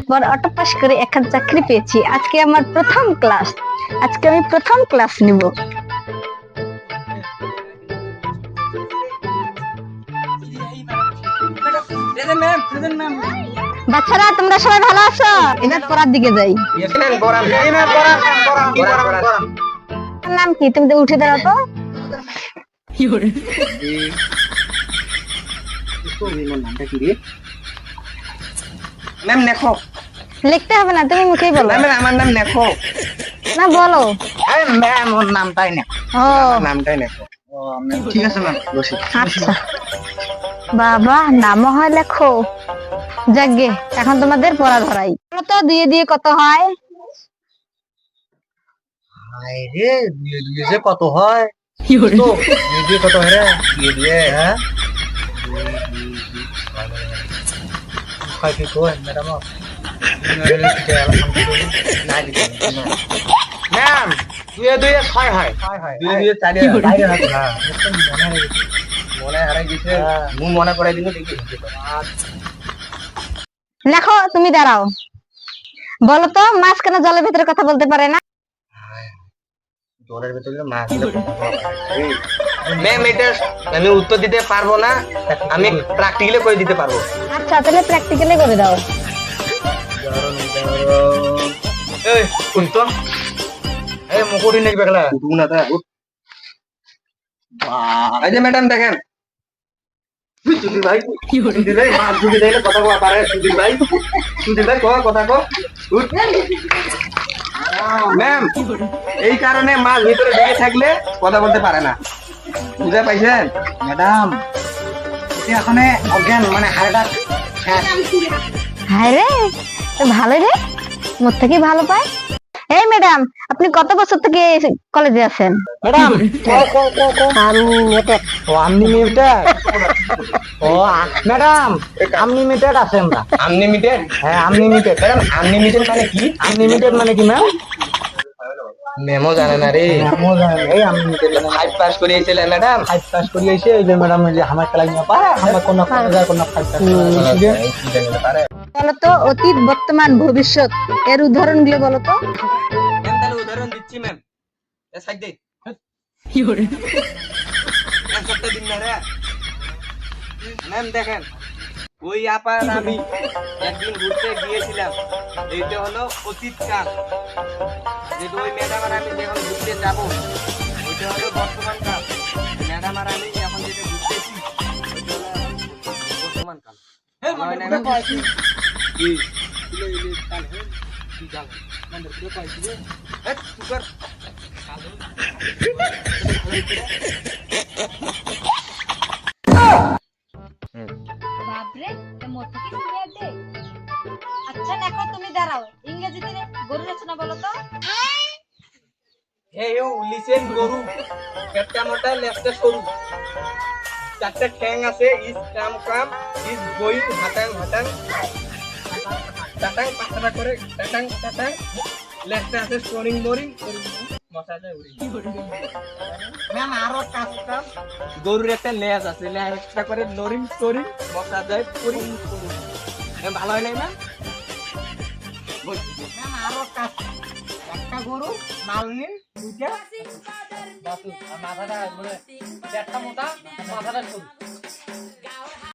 পর auto pass করে এখন চাকরি পেয়েছি। আজকে আমার প্রথম ক্লাস, আজকে আমি প্রথম ক্লাস নিব। বাচ্চারা তোমরা সবাই ভালো আছো? এবার পড়ার দিকে যাই। নাম কি? তুমি তো উঠে দাঁড়াও তো। ম্যাম নেখো। লিখতে হবে না, তুমি মুখেই বলো। ম্যাম আমার নাম নেখো। না বলো। আরে ম্যাম ওর নামটাই নেখো। ও নামটাই নেখো। ঠিক আছে ম্যাম বসি। আচ্ছা বাবা, নামও হয় লেখো। যাকগে, এখন তোমাদের পড়া ধরাই। বলো তো 2 দিয়ে কত হয়? হায় রে, দুয়ে দুয়ে যে কত হয়? তো দুয়ে দুয়ে কত হয় রে? দুয়ে দুয়ে হ্যাঁ? কি কই ম্যাডাম? ম্যাম দুয়ে দুয়ে 6 হয়। দুয়ে দুয়ে 4 বাইরে হয় না। মনে হারাই গেছে, মু মনে করাই দিলে দেখি। লেখো, তুমি দাঁড়াও। বলো তো মাছ কেন জলের ভিতরে কথা বলতে পারে না? জলের ভিতরে মাছ ম্যাম এটা আমি উত্তর দিতে পারবো না, আমি প্র্যাকটিক্যালি করে দিতে পারবো। আচ্ছা তাহলে প্র্যাকটিক্যালি করে দাও। এই কোন তো এই মুকুটি নেই বেগলা উঠু না তা এই যে ম্যাডাম দেখেন সুধীর ভাই সুধীর ভাই মাছ ঢুকে দিলে কথা কওয়া পারে সুধীর ভাই কথা কও উঠ ম্যাম এই কারণে মাছ ভিতরে ঢুকে থাকলে কথা বলতে পারে না, বুঝা পাইছেন ম্যাডাম? এখন অজ্ঞান মানে হাড়টা হায় রে, তো ভালো রে, মোর থেকে ভালো পায়। এই ম্যাডাম, আপনি কত বছর থেকে কলেজে আছেন? ম্যাডাম আনলিমিটেড ও ম্যাডাম আনলিমিটেড আছে আমরা আনলিমিটেড হ্যাঁ আনলিমিটেড ম্যাডাম আনলিমিটেড মানে কি? আনলিমিটেড মানে কি ম্যাম? মেমো জানে না রে, মেমো জানে এই আনলিমিটেড মানে 5 পাস করে আইছিল ম্যাডাম, 5 পাস করে আইছে এই যে ম্যাডাম এই যে আমার ক্লাস না পারে আমরা কোন কলেজে কোন 5 পাস পারে। বলো তো অতীত, বর্তমান, ভবিষ্যৎ এর উদাহরণগুলো বলো তো। ম্যাম তাহলে উদাহরণ দিচ্ছি ম্যাম, এ সাইড দে কি করে? এক সপ্তাহ দিন না রে ম্যাম দেখেন ওই আপার আমি একদিন ঘুরতে গিয়েছিলাম, এইটা হলো অতীতকাল। যেটা ওই ম্যাডাম আর আমি যখন ঘুরতে যাব ওইটা হলো বর্তমান কাল। ম্যাডাম আর আমি এখন যেটা ঘুরতেছি ওইটা হলো বর্তমান কাল। বাপরে, মোর থেকে সিনিয়র দে। আচ্ছা দেখো, তুমি দাঁড়াও। ইংরেজিতে গরু রচনা বলো তো। হে ইউ লিসেন গরু, পেটটা মোটা লেজটা সরু, চারটা ঠ্যাং আছে, is come come, is going হাটাং হাটাং, টাটাং পাতলা করে টাটাং টাটাং, লেজটা আছে স্টোরিং বোরিং, মশা যায় উড়ি। ম্যাম আরো কাজটা গরুর একটা লেজ আছে, লেজটা করে নরিং স্টোরিং, মশা যায় পুরি। ভালো হয় নাই ম্যাম? ম্যাম আরো কাজ, একটা গরু মাল নিন দুইটা মাথাটা চারটা মোটা মাথাটা সরু।